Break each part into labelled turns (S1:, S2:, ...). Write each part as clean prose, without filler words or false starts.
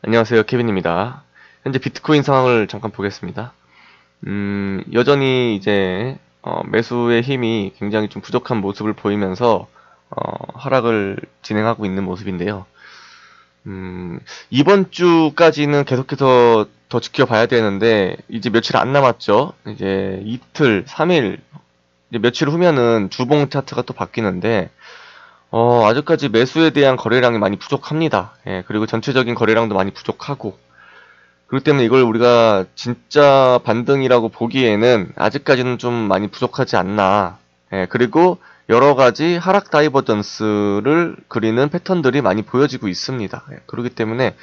S1: 안녕하세요, 케빈입니다. 현재 비트코인 상황을 잠깐 보겠습니다. 여전히 이제 매수의 힘이 굉장히 좀 부족한 모습을 보이면서 하락을 진행하고 있는 모습인데요. 이번 주까지는 계속해서 더 지켜봐야 되는데 이제 며칠 안 남았죠. 이제 이틀, 3일, 이제 며칠 후면은 주봉 차트가 또 바뀌는데 아직까지 매수에 대한 거래량이 많이 부족합니다. 예, 그리고 전체적인 거래량도 많이 부족하고, 그렇기 때문에 이걸 우리가 진짜 반등이라고 보기에는 아직까지는 좀 많이 부족하지 않나. 예, 그리고 여러 가지 하락 다이버전스를 그리는 패턴들이 많이 보여지고 있습니다. 예, 그렇기 때문에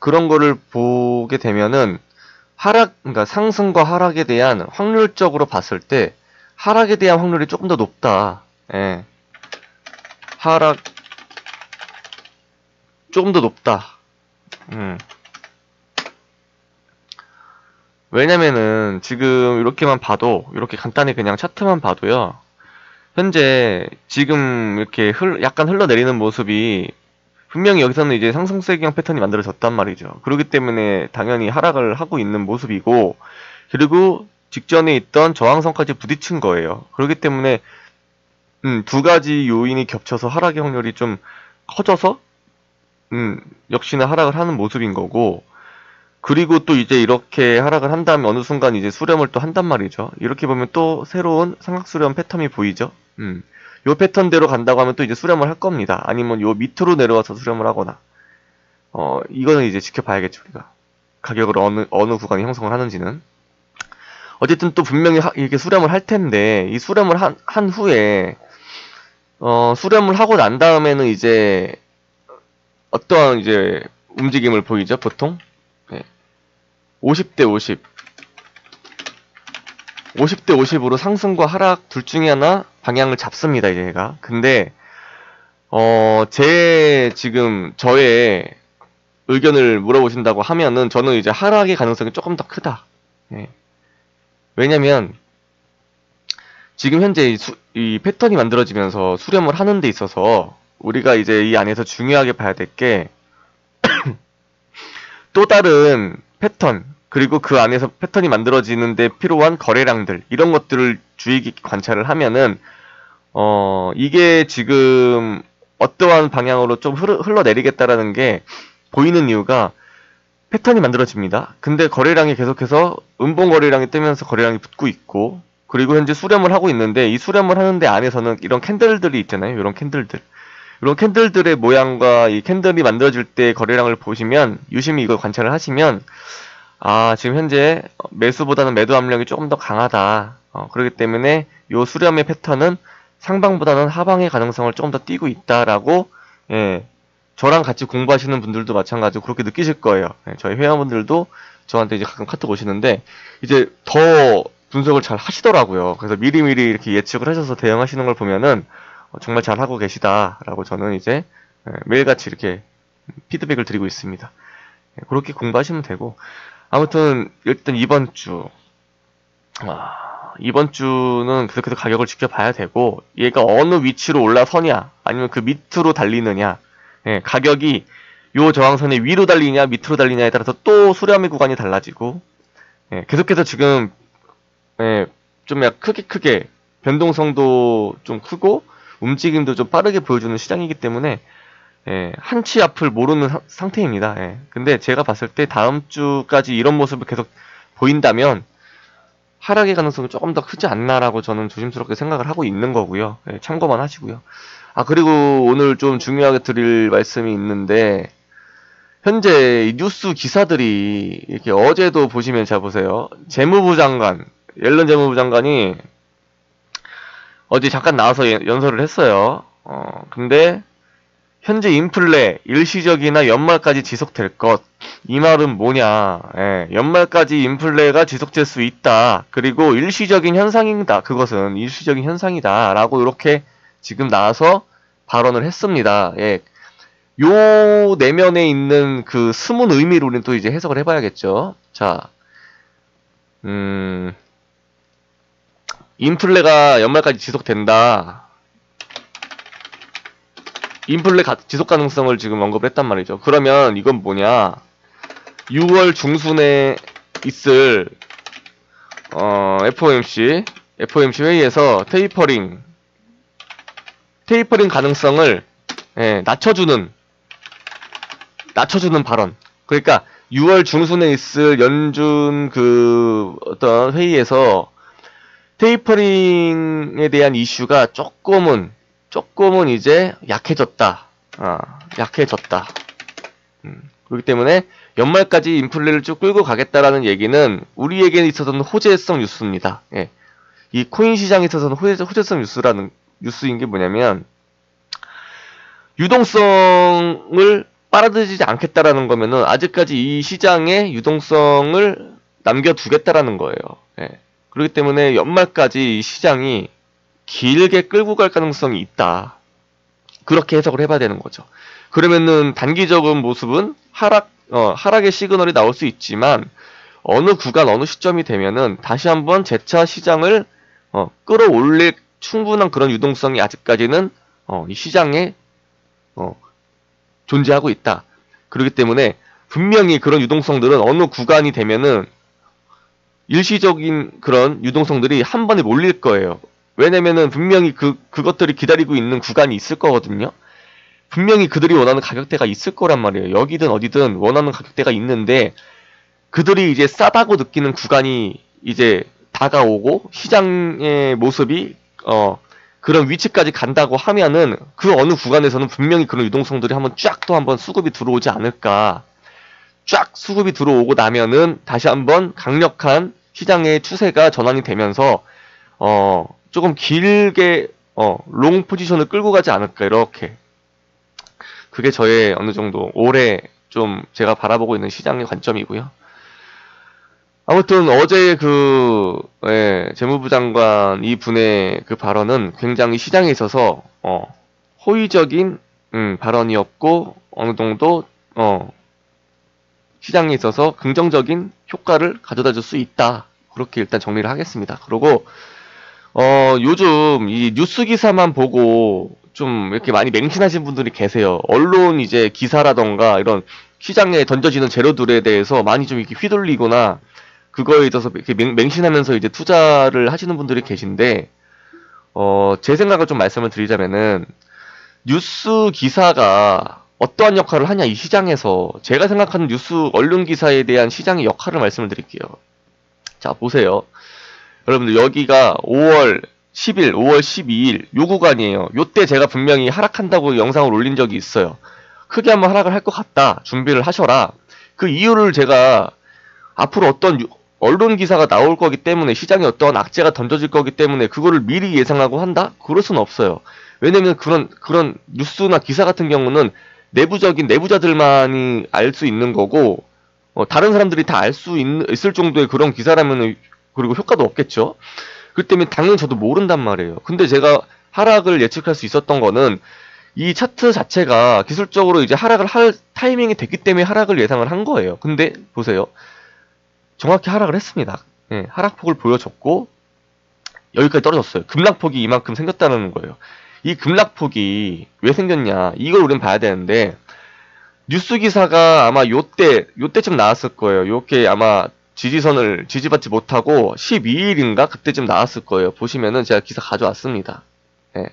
S1: 그런 거를 보게 되면은 그러니까 상승과 하락에 대한 확률적으로 봤을 때 하락에 대한 확률이 조금 더 높다. 예, 하락 조금 더 높다. 왜냐면은 지금 이렇게만 봐도, 이렇게 간단히 그냥 차트만 봐도요, 현재 지금 이렇게 약간 흘러내리는 모습이 분명히 여기서는 이제 상승세경 패턴이 만들어졌단 말이죠. 그렇기 때문에 당연히 하락을 하고 있는 모습이고, 그리고 직전에 있던 저항선까지 부딪힌 거예요. 그렇기 때문에 두 가지 요인이 겹쳐서 하락의 확률이 좀 커져서 역시나 하락을 하는 모습인 거고, 그리고 또 이제 이렇게 하락을 한 다음에 어느 순간 이제 수렴을 또 한단 말이죠. 이렇게 보면 또 새로운 삼각수렴 패턴이 보이죠. 요 패턴대로 간다고 하면 또 이제 수렴을 할 겁니다. 아니면 요 밑으로 내려와서 수렴을 하거나. 이거는 이제 지켜봐야겠죠, 우리가. 가격을 어느 구간에 형성을 하는지는. 어쨌든 또 분명히 이렇게 수렴을 할 텐데, 이 수렴을 한 후에, 수렴을 하고 난 다음에는 이제, 어떠한 이제 움직임을 보이죠, 보통? 50대 50. 50대 50으로 상승과 하락 둘 중에 하나 방향을 잡습니다, 이제 얘가. 근데, 저의 의견을 물어보신다고 하면은 저는 이제 하락의 가능성이 조금 더 크다. 예. 왜냐면, 지금 현재 이 패턴이 만들어지면서 수렴을 하는 데 있어서 우리가 이제 이 안에서 중요하게 봐야 될 게 또 다른 패턴, 그리고 그 안에서 패턴이 만들어지는데 필요한 거래량들, 이런 것들을 주의 깊게 관찰을 하면은 이게 지금 어떠한 방향으로 좀 흘러내리겠다라는 게 보이는 이유가 패턴이 만들어집니다. 근데 거래량이 계속해서 음봉 거래량이 뜨면서 거래량이 붙고 있고, 그리고 현재 수렴을 하고 있는데 이 수렴을 하는데 안에서는 이런 캔들들이 있잖아요. 이런 캔들들. 이런 캔들들의 모양과 이 캔들이 만들어질 때 거래량을 보시면, 유심히 이걸 관찰을 하시면, 지금 현재 매수보다는 매도 압력이 조금 더 강하다. 그렇기 때문에 요 수렴의 패턴은 상방보다는 하방의 가능성을 조금 더 띄고 있다라고, 예, 저랑 같이 공부하시는 분들도 마찬가지로 그렇게 느끼실 거예요. 예, 저희 회원분들도 저한테 이제 가끔 카톡 오시는데, 이제 더 분석을 잘 하시더라고요. 그래서 미리미리 이렇게 예측을 하셔서 대응하시는 걸 보면은, 정말 잘하고 계시다라고 저는 이제 매일같이 이렇게 피드백을 드리고 있습니다. 그렇게 공부하시면 되고, 아무튼 일단 이번 주는 계속해서 가격을 지켜봐야 되고, 얘가 어느 위치로 올라서냐 아니면 그 밑으로 달리느냐, 가격이 요 저항선의 위로 달리냐 밑으로 달리냐에 따라서 또 수렴의 구간이 달라지고, 계속해서 지금 좀 약간 크게 변동성도 좀 크고 움직임도 좀 빠르게 보여주는 시장이기 때문에 한 치 앞을 모르는 상태입니다. 근데 제가 봤을 때 다음 주까지 이런 모습을 계속 보인다면 하락의 가능성이 조금 더 크지 않나라고 저는 조심스럽게 생각을 하고 있는 거고요. 참고만 하시고요. 그리고 오늘 좀 중요하게 드릴 말씀이 있는데, 현재 이 뉴스 기사들이 이렇게 어제도 보시면 잘 보세요. 옐런 재무부 장관이 어제 잠깐 나와서 연설을 했어요. 근데 현재 인플레 일시적이나 연말까지 지속될 것. 이 말은 뭐냐? 연말까지 인플레가 지속될 수 있다. 그리고 일시적인 현상이다. 그것은 일시적인 현상이다라고 이렇게 지금 나와서 발언을 했습니다. 요 내면에 있는 그 숨은 의미를 우리는 또 이제 해석을 해봐야겠죠. 자, 인플레가 연말까지 지속된다. 인플레 지속 가능성을 지금 언급을 했단 말이죠. 그러면 이건 뭐냐? 6월 중순에 있을 FOMC 회의에서 테이퍼링 가능성을 낮춰주는 발언. 그러니까 6월 중순에 있을 연준 그 어떤 회의에서 테이퍼링에 대한 이슈가 조금은 이제 약해졌다. 약해졌다. 그렇기 때문에 연말까지 인플레를 쭉 끌고 가겠다라는 얘기는 우리에게 있어서는 호재성 뉴스입니다. 예. 이 코인 시장에 있어서는 호재성 뉴스인 게 뭐냐면 유동성을 빨아들이지 않겠다라는 거면은 아직까지 이 시장의 유동성을 남겨두겠다라는 거예요. 예. 그렇기 때문에 연말까지 이 시장이 길게 끌고 갈 가능성이 있다. 그렇게 해석을 해봐야 되는 거죠. 그러면은 단기적인 모습은 하락의 시그널이 나올 수 있지만 어느 구간, 어느 시점이 되면은 다시 한번 재차 시장을 끌어올릴 충분한 그런 유동성이 아직까지는 이 시장에 존재하고 있다. 그렇기 때문에 분명히 그런 유동성들은 어느 구간이 되면은 일시적인 그런 유동성들이 한 번에 몰릴 거예요. 왜냐면은 분명히 그것들이 기다리고 있는 구간이 있을 거거든요. 분명히 그들이 원하는 가격대가 있을 거란 말이에요. 여기든 어디든 원하는 가격대가 있는데 그들이 이제 싸다고 느끼는 구간이 이제 다가오고 시장의 모습이 그런 위치까지 간다고 하면은 그 어느 구간에서는 분명히 그런 유동성들이 한번 수급이 들어오지 않을까. 쫙 수급이 들어오고 나면은 다시 한번 강력한 시장의 추세가 전환이 되면서 조금 길게 롱 포지션을 끌고 가지 않을까. 이렇게 그게 저의 어느 정도 올해 좀 제가 바라보고 있는 시장의 관점이고요. 아무튼 어제 재무부 장관 이 분의 그 발언은 굉장히 시장에 있어서 호의적인 발언이었고 어느 정도 시장에 있어서 긍정적인 효과를 가져다 줄 수 있다. 그렇게 일단 정리를 하겠습니다. 그리고 요즘 이 뉴스 기사만 보고 좀 이렇게 많이 맹신하신 분들이 계세요. 언론 이제 기사라던가 이런 시장에 던져지는 재료들에 대해서 많이 좀 이렇게 휘둘리거나 그거에 있어서 이렇게 맹신하면서 이제 투자를 하시는 분들이 계신데 제 생각을 좀 말씀을 드리자면은 뉴스 기사가 어떠한 역할을 하냐 이 시장에서 제가 생각하는 뉴스 언론 기사에 대한 시장의 역할을 말씀을 드릴게요. 자 보세요. 여러분들 여기가 5월 10일, 5월 12일 요 구간이에요. 요때 제가 분명히 하락한다고 영상을 올린 적이 있어요. 크게 한번 하락을 할 것 같다. 준비를 하셔라. 그 이유를 제가 앞으로 어떤 언론 기사가 나올 거기 때문에 시장에 어떠한 악재가 던져질 거기 때문에 그거를 미리 예상하고 한다? 그럴 수는 없어요. 왜냐면 그런 뉴스나 기사 같은 경우는 내부자들만이 알 수 있는 거고 다른 사람들이 다 알 수 있을 정도의 그런 기사라면 그리고 효과도 없겠죠. 그렇기 때문에 당연히 저도 모른단 말이에요. 근데 제가 하락을 예측할 수 있었던 거는 이 차트 자체가 기술적으로 이제 하락을 할 타이밍이 됐기 때문에 하락을 예상을 한 거예요. 근데 보세요. 정확히 하락을 했습니다. 예, 하락폭을 보여줬고 여기까지 떨어졌어요. 급락폭이 이만큼 생겼다는 거예요. 이 급락폭이 왜 생겼냐 이걸 우리는 봐야 되는데 뉴스 기사가 아마 요때쯤 나왔을 거예요. 요렇게 아마 지지선을 지지받지 못하고 12일인가 그때쯤 나왔을 거예요. 보시면은 제가 기사 가져왔습니다. 예.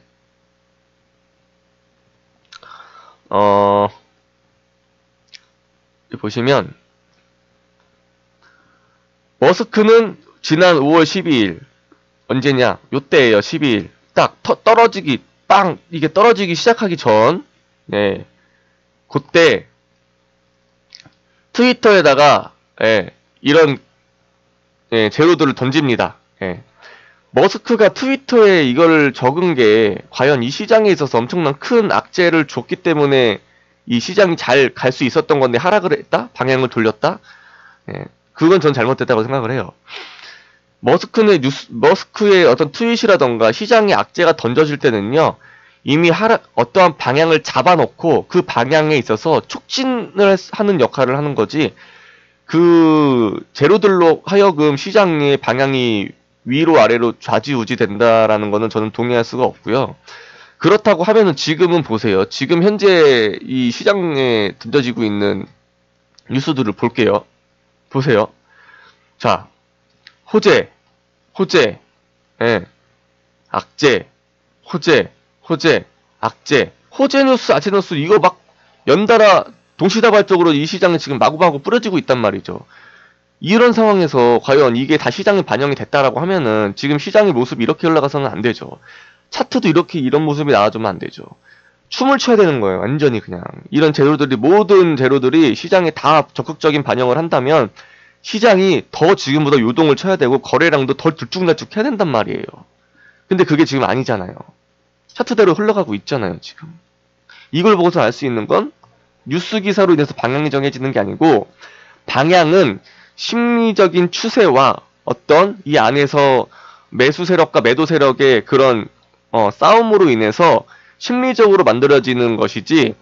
S1: 보시면 머스크는 지난 5월 12일 언제냐 요때예요. 12일 딱 이게 떨어지기 시작하기 전 네, 그때 트위터에다가 이런 재료들을 던집니다. 머스크가 트위터에 이걸 적은 게 과연 이 시장에 있어서 엄청난 큰 악재를 줬기 때문에 이 시장이 잘 갈 수 있었던 건데 하락을 했다? 방향을 돌렸다? 그건 전 잘못됐다고 생각을 해요. 머스크의 어떤 트윗이라던가 시장의 악재가 던져질 때는요, 이미 어떠한 방향을 잡아놓고 그 방향에 있어서 촉진을 하는 역할을 하는 거지, 그 재료들로 하여금 시장의 방향이 위로 아래로 좌지우지 된다라는 거는 저는 동의할 수가 없고요. 그렇다고 하면은 지금은 보세요. 지금 현재 이 시장에 던져지고 있는 뉴스들을 볼게요. 보세요. 자, 호재, 호재, 예, 악재, 호재, 호재, 악재, 호재 뉴스, 악재 뉴스 이거 막 연달아 동시다발적으로 이 시장에 지금 마구마구 뿌려지고 있단 말이죠. 이런 상황에서 과연 이게 다 시장에 반영이 됐다라고 하면은 지금 시장의 모습이 이렇게 올라가서는 안 되죠. 차트도 이렇게 이런 모습이 나와주면 안 되죠. 춤을 춰야 되는 거예요. 완전히 그냥. 이런 재료들이 모든 재료들이 시장에 다 적극적인 반영을 한다면 시장이 더 지금보다 요동을 쳐야 되고 거래량도 더 들쭉날쭉해야 된단 말이에요. 근데 그게 지금 아니잖아요. 차트대로 흘러가고 있잖아요. 지금. 이걸 보고서 알 수 있는 건 뉴스 기사로 인해서 방향이 정해지는 게 아니고 방향은 심리적인 추세와 어떤 이 안에서 매수 세력과 매도 세력의 그런 싸움으로 인해서 심리적으로 만들어지는 것이지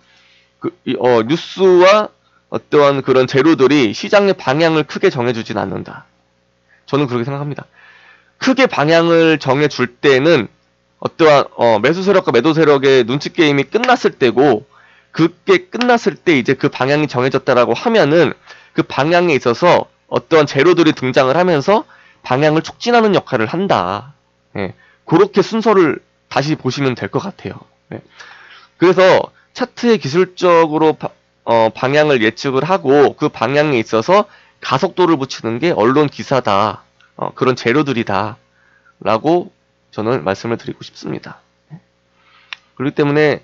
S1: 뉴스와 어떠한 그런 재료들이 시장의 방향을 크게 정해주진 않는다. 저는 그렇게 생각합니다. 크게 방향을 정해줄 때는 어떠한 매수 세력과 매도 세력의 눈치 게임이 끝났을 때고 그게 끝났을 때 이제 그 방향이 정해졌다라고 하면은 그 방향에 있어서 어떠한 재료들이 등장을 하면서 방향을 촉진하는 역할을 한다. 예, 그렇게 순서를 다시 보시면 될 것 같아요. 예. 그래서 차트의 기술적으로 방향을 예측을 하고 그 방향에 있어서 가속도를 붙이는 게 언론 기사다. 그런 재료들이다. 라고 저는 말씀을 드리고 싶습니다. 그렇기 때문에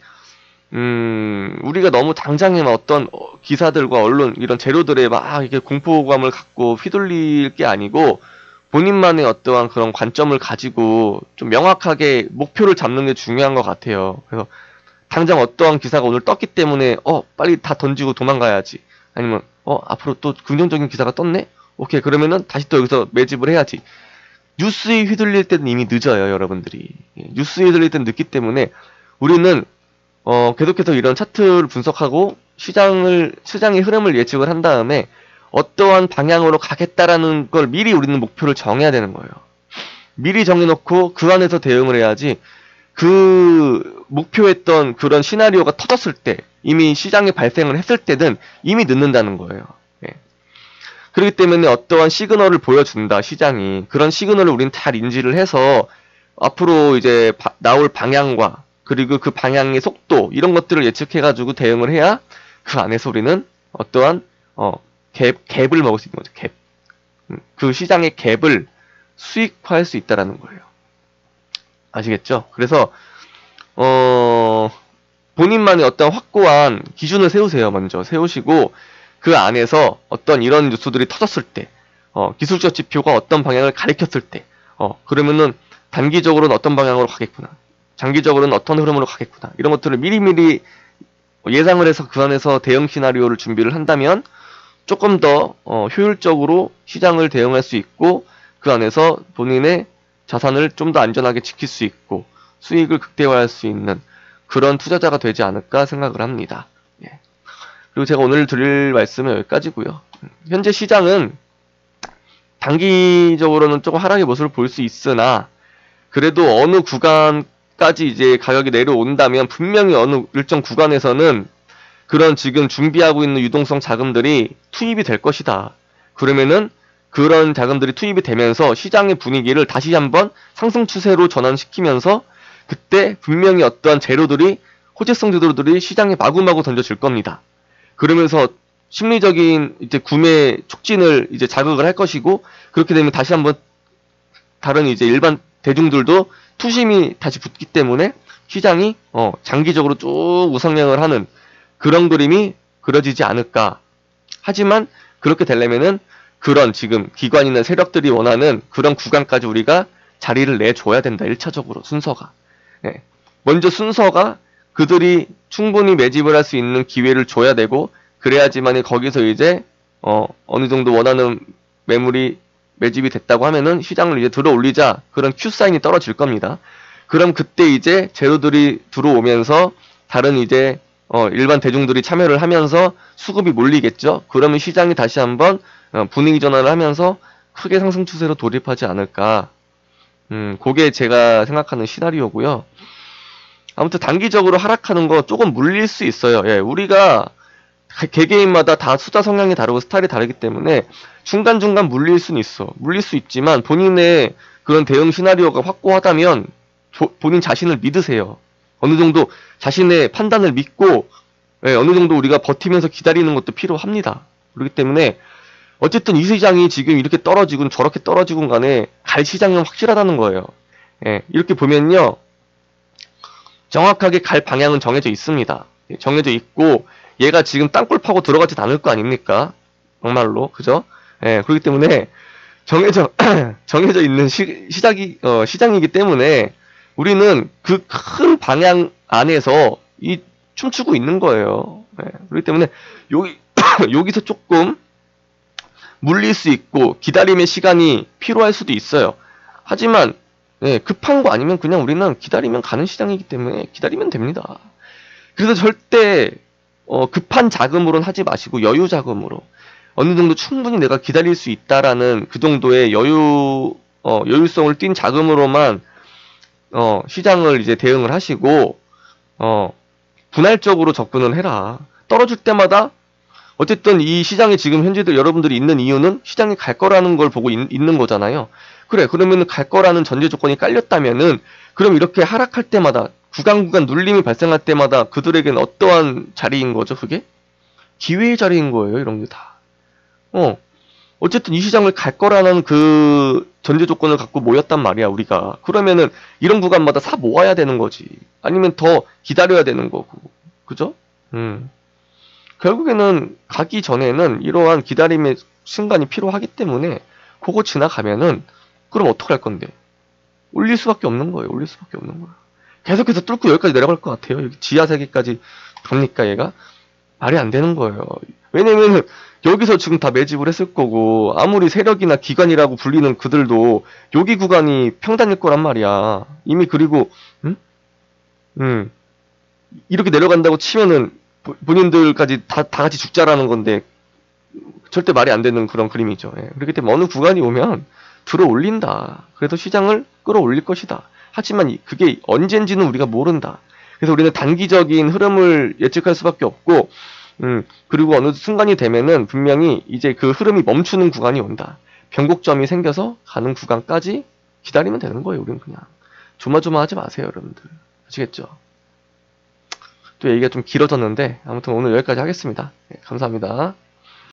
S1: 우리가 너무 당장에 어떤 기사들과 언론 이런 재료들에 막 이렇게 공포감을 갖고 휘둘릴 게 아니고 본인만의 어떠한 그런 관점을 가지고 좀 명확하게 목표를 잡는 게 중요한 것 같아요. 그래서 당장 어떠한 기사가 오늘 떴기 때문에 빨리 다 던지고 도망가야지. 아니면 앞으로 또 긍정적인 기사가 떴네? 오케이, 그러면은 다시 또 여기서 매집을 해야지. 뉴스에 휘둘릴 때는 이미 늦어요, 여러분들이. 뉴스에 휘둘릴 때는 늦기 때문에 우리는 계속해서 이런 차트를 분석하고 시장의 흐름을 예측을 한 다음에 어떠한 방향으로 가겠다라는 걸 미리 우리는 목표를 정해야 되는 거예요. 미리 정해놓고 그 안에서 대응을 해야지 그 목표했던 그런 시나리오가 터졌을 때 이미 시장에 발생을 했을 때는 이미 늦는다는 거예요. 예. 그렇기 때문에 어떠한 시그널을 보여준다, 시장이. 그런 시그널을 우리는 잘 인지를 해서 앞으로 이제 나올 방향과 그리고 그 방향의 속도 이런 것들을 예측해가지고 대응을 해야 그 안에서 우리는 어떠한 갭을 먹을 수 있는 거죠. 갭. 그 시장의 갭을 수익화할 수 있다라는 거예요. 아시겠죠? 그래서 본인만의 어떤 확고한 기준을 세우세요. 먼저 세우시고 그 안에서 어떤 이런 뉴스들이 터졌을 때 기술적 지표가 어떤 방향을 가리켰을 때 그러면은 단기적으로는 어떤 방향으로 가겠구나, 장기적으로는 어떤 흐름으로 가겠구나, 이런 것들을 미리미리 예상을 해서 그 안에서 대응 시나리오를 준비를 한다면 조금 더 효율적으로 시장을 대응할 수 있고 그 안에서 본인의 자산을 좀 더 안전하게 지킬 수 있고 수익을 극대화할 수 있는 그런 투자자가 되지 않을까 생각을 합니다. 예. 그리고 제가 오늘 드릴 말씀은 여기까지고요. 현재 시장은 단기적으로는 조금 하락의 모습을 볼 수 있으나 그래도 어느 구간까지 이제 가격이 내려온다면 분명히 어느 일정 구간에서는 그런 지금 준비하고 있는 유동성 자금들이 투입이 될 것이다. 그러면은 그런 자금들이 투입이 되면서 시장의 분위기를 다시 한번 상승 추세로 전환시키면서 그때 분명히 어떠한 재료들이 호재성 재료들이 시장에 마구마구 던져질 겁니다. 그러면서 심리적인 이제 구매 촉진을 이제 자극을 할 것이고 그렇게 되면 다시 한번 다른 이제 일반 대중들도 투심이 다시 붙기 때문에 시장이 장기적으로 쭉 우상향을 하는 그런 그림이 그려지지 않을까. 하지만 그렇게 되려면은 그런 지금 기관이나 세력들이 원하는 그런 구간까지 우리가 자리를 내줘야 된다. 1차적으로 순서가. 예. 먼저 순서가 그들이 충분히 매집을 할 수 있는 기회를 줘야 되고 그래야지만이 거기서 이제 어느 정도 원하는 매물이 매집이 됐다고 하면은 시장을 이제 들어 올리자 그런 큐 사인이 떨어질 겁니다. 그럼 그때 이제 재료들이 들어오면서 다른 이제 일반 대중들이 참여를 하면서 수급이 몰리겠죠. 그러면 시장이 다시 한번 분위기 전환을 하면서 크게 상승 추세로 돌입하지 않을까. 그게 제가 생각하는 시나리오고요. 아무튼 단기적으로 하락하는 거 조금 물릴 수 있어요. 예, 우리가 개개인마다 다 투자 성향이 다르고 스타일이 다르기 때문에 중간중간 물릴 수는 있어. 물릴 수 있지만 본인의 그런 대응 시나리오가 확고하다면 본인 자신을 믿으세요. 어느 정도 자신의 판단을 믿고 어느 정도 우리가 버티면서 기다리는 것도 필요합니다. 그렇기 때문에 어쨌든 이 시장이 지금 이렇게 떨어지군 저렇게 떨어지군 간에 갈 시장은 확실하다는 거예요. 이렇게 보면요. 정확하게 갈 방향은 정해져 있습니다. 정해져 있고 얘가 지금 땅굴 파고 들어가지 않을 거 아닙니까? 정말로 그죠? 그렇기 때문에 정해져 있는 시장이기 때문에 우리는 그 큰 방향 안에서 춤추고 있는 거예요. 그렇기 때문에 여기서 조금 물릴 수 있고 기다림의 시간이 필요할 수도 있어요. 하지만 급한 거 아니면 그냥 우리는 기다리면 가는 시장이기 때문에 기다리면 됩니다. 그래서 절대 급한 자금으로는 하지 마시고 여유 자금으로 어느 정도 충분히 내가 기다릴 수 있다라는 그 정도의 여유성을 띈 자금으로만 시장을 이제 대응을 하시고 분할적으로 접근을 해라. 떨어질 때마다 어쨌든 이 시장에 지금 현재도 여러분들이 있는 이유는 시장이 갈 거라는 걸 보고 있는 거잖아요. 그래, 그러면 갈 거라는 전제 조건이 깔렸다면은 그럼 이렇게 하락할 때마다 구간 눌림이 발생할 때마다 그들에게는 어떠한 자리인 거죠, 그게? 기회의 자리인 거예요, 이런 게 다. 어쨌든 이 시장을 갈 거라는 그 전제 조건을 갖고 모였단 말이야, 우리가. 그러면은 이런 구간마다 사 모아야 되는 거지. 아니면 더 기다려야 되는 거고. 그죠? 결국에는 가기 전에는 이러한 기다림의 순간이 필요하기 때문에 그거 지나가면은 그럼 어떡할 건데? 올릴 수밖에 없는 거예요. 올릴 수밖에 없는 거야. 계속해서 뚫고 여기까지 내려갈 것 같아요. 여기 지하 세계까지 갑니까 얘가? 말이 안 되는 거예요. 왜냐면은 여기서 지금 다 매집을 했을 거고 아무리 세력이나 기관이라고 불리는 그들도 여기 구간이 평단일 거란 말이야. 이미 그리고 이렇게 내려간다고 치면은 본인들까지 다 같이 죽자라는 건데 절대 말이 안 되는 그런 그림이죠. 그렇기 때문에 어느 구간이 오면 들어 올린다. 그래도 시장을 끌어올릴 것이다. 하지만 그게 언젠지는 우리가 모른다. 그래서 우리는 단기적인 흐름을 예측할 수밖에 없고 그리고 어느 순간이 되면은 분명히 이제 그 흐름이 멈추는 구간이 온다. 변곡점이 생겨서 가는 구간까지 기다리면 되는 거예요. 우리는 그냥 조마조마하지 마세요, 여러분들. 아시겠죠? 또 얘기가 좀 길어졌는데 아무튼 오늘 여기까지 하겠습니다. 감사합니다.